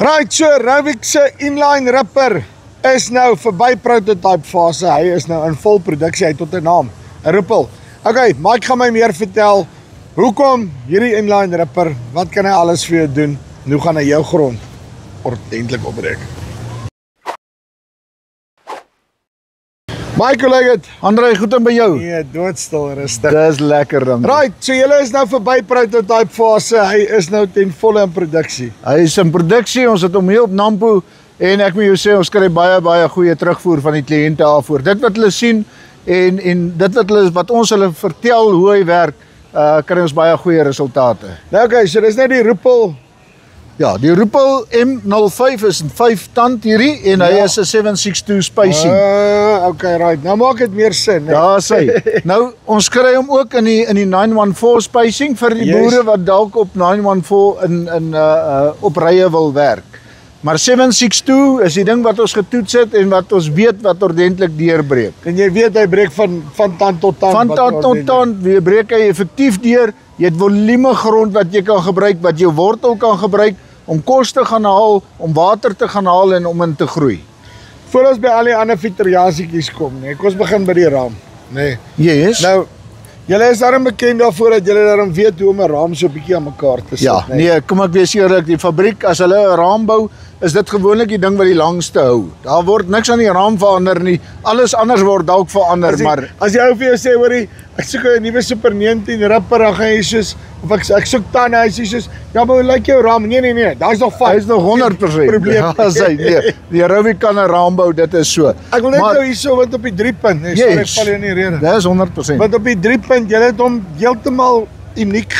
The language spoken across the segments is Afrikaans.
Right, so Rubik se inline ripper is nou verby prototype fase. Hy is nou in vol produksie, hy het tot 'n naam, 'n Ripple. Okay, Mike gaan my meer vertel hoekom hierdie inline ripper, wat kan hy alles vir jou doen en hoe gaan hy jou grond ordentlik opbreek. Mike, hoe lyk dit? André, goed en by jou? Nee, doodstil rustig. Dis lekker dan. Right, so julle is nou verby prototype fase. Hy is nou ten volle in produksie. Hy is in produksie, ons het hom hier op Nampo en ek moet jou sê, ons kry baie goeie terugvoer van die kliënte daarvoor. Dit wat hulle sien en dit wat ons hulle vertel hoe hy werk, kry ons baie goeie resultate. Nou okay, so dis nou die Ripple. Ja, die Ripple M05 is 'n 5 tand hierdie en hy is 'n 762 spacing. Okay, right. Nou maak dit meer sin, hè. Daar sê. Nou ons kry hom ook in die 914 spacing vir die boere wat dalk op 914 in op rye wil werk. Maar 762 is die ding wat ons getoets het en wat ons weet wat ordentlik deurbreek. En jy weet hy breek van tand tot tand. Van tand tot tand, weer breek hy effektief deur. Jy het volume grond wat jy kan gebruik, wat jou wortel kan gebruik om kos te gaan haal, om water te gaan haal en om in te groei. Voor ons by al die ander fietsjasietjies kom, nee, kom ons begin by die raam, nee. Yes. Nou, julle is daarom bekend daarvoor dat julle daarom weet hoe om 'n raam so 'n bietjie aan mekaar te sit, ja, nee, kom ek wees eerlik, die fabriek as hulle 'n raam bou, is dit gewoonlik die ding wat die langste hou. Daar word niks aan die raam verander nie. Alles anders word dalk verander, maar as jy ou vir jou sê, hoorie, ek soek 'n nuwe Super 19 ripper, dan gaan jy soos of ek soek tande, hy sê soos, ja, maar hoe lyk jou raam? Nee, daai's nog fout. Hy's nog 100% probleem. Ja, sê, nee, die Rubik kan 'n raam bou, dit is so. Ek wil net nou hierso wat op die 3-punt, nee, sorry, ek val jou in die rede. Dis 100%. Want op die 3-punt, julle het hom heeltemal uniek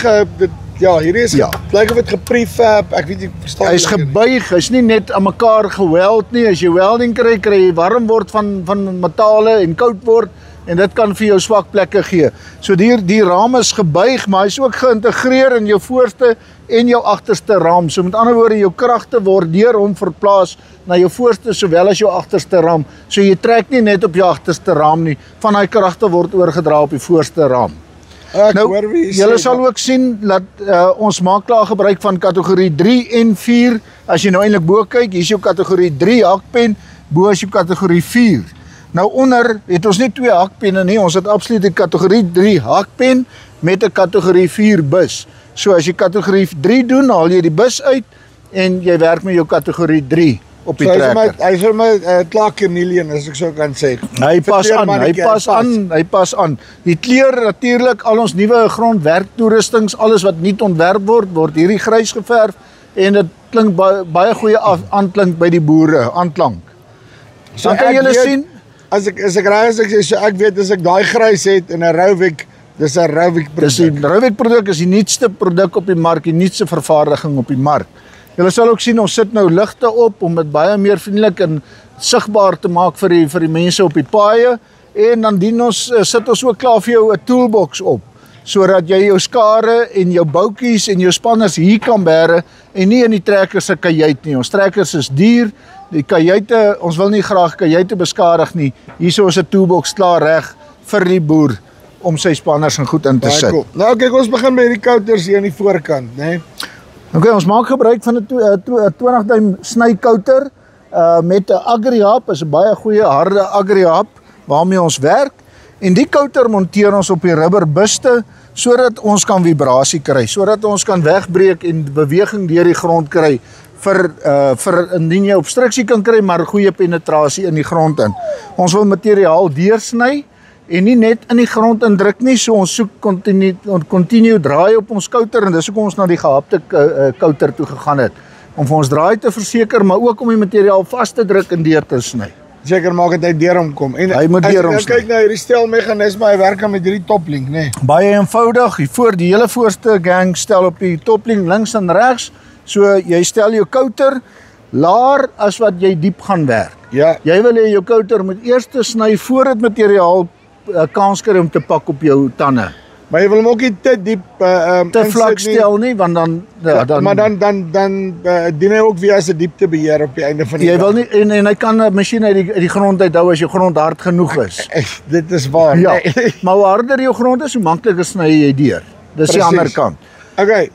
ja, hierdie is lyk of dit geprefab, ek weet nie verstaan. Hy's gebuig, hy's nie net aan mekaar geweld nie. As jy welding kry jy warm word van metale en koud word en dit kan vir jou swak plekke gee. So die raam is gebuig, maar hy's ook geïntegreer in jou voorste en jou agterste raam. So met ander woorde, jou kragte word deur hom verplaas na jou voorste sowel as jou agterste raam. So jy trek nie net op jou agterste raam nie, van daai kragte word oorgedra op die voorste raam. Julle sal ook sien dat ons maak klaar gebruik van kategorie 3 en 4. As jy nou eintlik bo kyk, hier is jou kategorie 3 hakpen, bo is jou kategorie 4. Nou onder het ons nie 2 hakpenne nie, ons het absoluut 'n kategorie 3 hakpen met 'n kategorie 4 bus. So as jy kategorie 3 doen, haal jy die bus uit en jy werk met jou kategorie 3 op die trekker. Hy is vir my klaar chameleon, as ek so kan sê. Hy pas aan. Die kleur natuurlik, al ons nuwe grondwerktoerustings, alles wat nuut ontwerp word hierdie grys geverf en dit klink baie goeie aanklink by die boere, aanklank. So dan kan julle sien, as ek sê, so ek weet as ek daai grys het in 'n Rubik, dis 'n Rubik produk. Die Rubik produk is die nuutste produk op die mark, die nuutste vervaardiging op die mark. Julle sal ook sien, ons sit nou ligte op om dit baie meer vriendelik en sigbaar te maak vir die mense op die paaie en dan sit ons ook klaar vir jou 'n toolbox op sodat jy jou skare en jou boutjies en jou spanners hier kan bære en nie in die trekker se kajuit nie. Ons trekkers is duur. Die kajuite, ons wil nie graag kajuite beskadig nie. Hierso is 'n toolbox klaar reg vir die boer om sy spanners en goed in te sit. Cool. Nou kyk, ons begin met die kouters hier aan die voorkant, né? Nee? Okay, ons maak gebruik van 'n 20 duim snykouter met 'n Agri-Hub, is 'n baie goeie harde Agri-Hub waarmee ons werk. En die kouter monteer ons op die rubberbuste sodat ons kan vibrasie kry, sodat ons kan wegbreek en beweging deur die grond kry vir indien jy obstruksie kan kry, maar goeie penetrasie in die grond in. Ons wil materiaal deursny en nie net in die grond indruk nie, so ons soek continue draai op ons kouter en dis hoekom ons na die gehapte kouter toe gegaan het, om vir ons draai te verseker, maar ook om die materiaal vas te druk en deur te sny. Seker maak dit hy deur hom kom. En hy moet deur hom sny. Kyk nou hierdie stelmeganisme, hy werk met hierdie toplink, né? Baie eenvoudig, die hele voorste gang stel op die toplink links en regs, so jy stel jou kouter laer as wat jy diep gaan werk. Ja. Jy wil hê jou kouter moet eers sny voor dit materiaal kans kry om te pak op jou tande. Maar jy wil hom ook nie te diep te vlak stel nie, want maar dan dien hy ook weer as 'n dieptebeheer op die einde van die dag. Jy wil nie en hy kan 'n masjien uit die grond uithou as jou grond hard genoeg is. Dit is waar. Ja. Maar hoe harder jou grond is, hoe makliker sny jy deur. Dis die ander kant. Okay.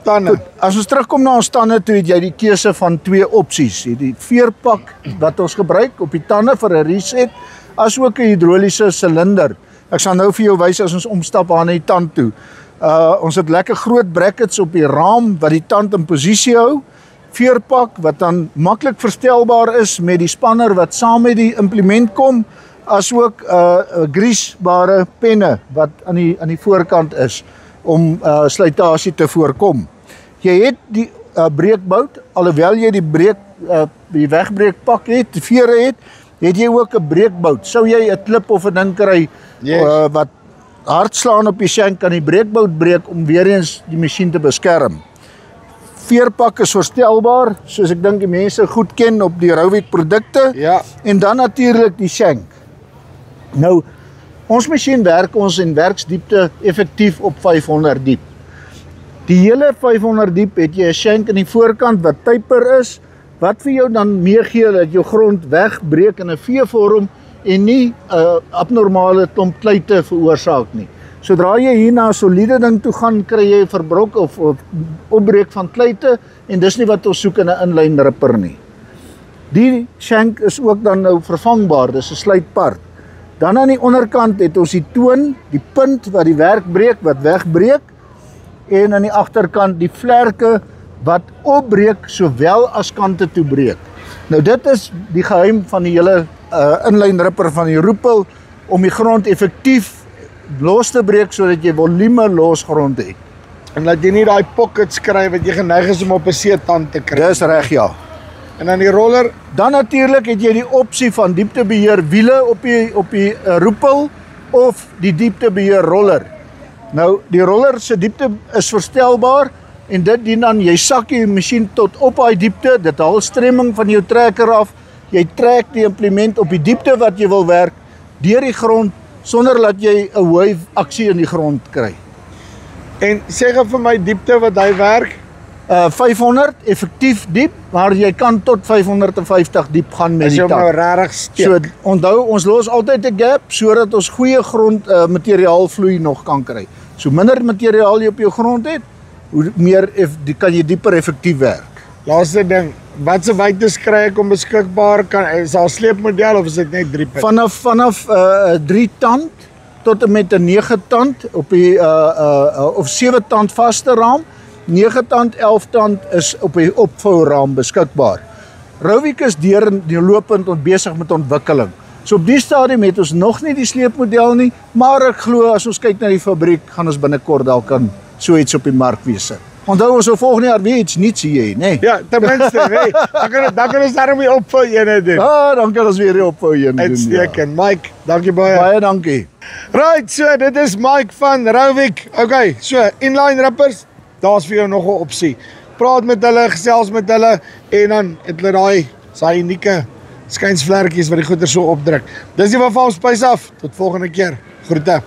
Tande. As ons terugkom na ons tande toe, het jy die keuse van 2 opsies. Jy het die veerpak wat ons gebruik op die tande vir 'n reset, as ook 'n hidroliese silinder. Ek sal nou vir jou wys as ons omstap aan die tand toe. Ons het lekker groot brackets op die raam wat die tand in posisie hou. Veerpak wat dan maklik verstelbaar is met die spanner wat saam met die implement kom, as ook greasebare penne wat aan die voorkant is om slytasie te voorkom. Jy het die breekbout, alhoewel jy die wegbreekpak het, die vere het jy ook 'n breekbout. Sou jy 'n klip of 'n ding kry wat hard slaan op die shank, kan die breekbout breek om weer eens die masjien te beskerm. Veerpak is verstelbaar, soos ek dink die mense goed ken op die Rauwik produkte. Ja. En dan natuurlik die shank. Nou, ons masjien werk ons en werksdiepte effektief op 500 diep. Die hele 500 diep het jy 'n shank in die voorkant wat taper is, wat vir jou dan meegee dat jou grond wegbreek in 'n V-vorm en nie 'n abnormale klomp kluite veroorsaak nie. Sodra jy hier na 'n soliede ding toe gaan, kry jy verbrok of opbreek van kluite en dis nie wat ons soek in 'n inlyn ripper nie. Die shank is ook dan nou vervangbaar, dis 'n sluitpart. Dan aan die onderkant het ons die toon, die punt wat die werk breek, wat wegbreek, en aan die agterkant die vlerke wat opbreek sowel as kante toe breek. Nou dit is die geheim van die hele inlyn ripper van die Rupel, om die grond effektief los te breek sodat jy volume los grond het. En dat jy nie daai pockets kry wat jy geneig is om op 'n C-tand te kry. Dis reg, ja. En dan die roller, Dan natuurlik het jy die opsie van dieptebeheer wiele op die Rupel of die dieptebeheer roller. Nou, die roller se diepte is verstelbaar en dit dien dan, jy sak die masjien tot op daai diepte, dit haal stremming van jou trekker af, jy trek die implement op die diepte wat jy wil werk, deur die grond, sonder dat jy 'n wave aksie in die grond kry. en sê gou vir my diepte wat hy werk. 500 effektief diep, maar jy kan tot 550 diep gaan met As die jy hom nou tand. regtig steek. So onthou, ons los altyd 'n gap sodat ons goeie grond materiaalvloei nog kan kry. So minder materiaal jy op jou grond het, hoe meer kan jy dieper effektief werk. Laaste ding, watse wytes kry ek om beskikbaar? Is daar 'n sleepmodel of is dit net 3 punt? Vanaf 3 tand tot en met 'n 9 tand op die of 7 tand vaste raam. 9 tand, 11 tand is op die opvouraam beskikbaar. Rauwik is deurlopend besig met ontwikkeling. So op die stadium het ons nog nie die sleepmodel nie, maar ek glo as ons kyk na die fabriek, gaan ons binnekort dalk kan so iets op die mark wees. Onthou ons sal volgende jaar weer iets nuuts hê, nê? Ja, ten minste, nee. Dan kan ons daarmee opvou ene doen. Dan kan ons weer die opvou een doen. Uitstekend. Mike, dankie baie. Baie dankie. Right, so dit is Mike van Rauwik. Okay, so inline rippers, daar's vir jou nog 'n opsie. Praat met hulle, gesels met hulle en dan het hulle daai unieke skynsvlekkies wat die goeder so opdruk. Dis die van ons spys af. Tot volgende keer. Groete.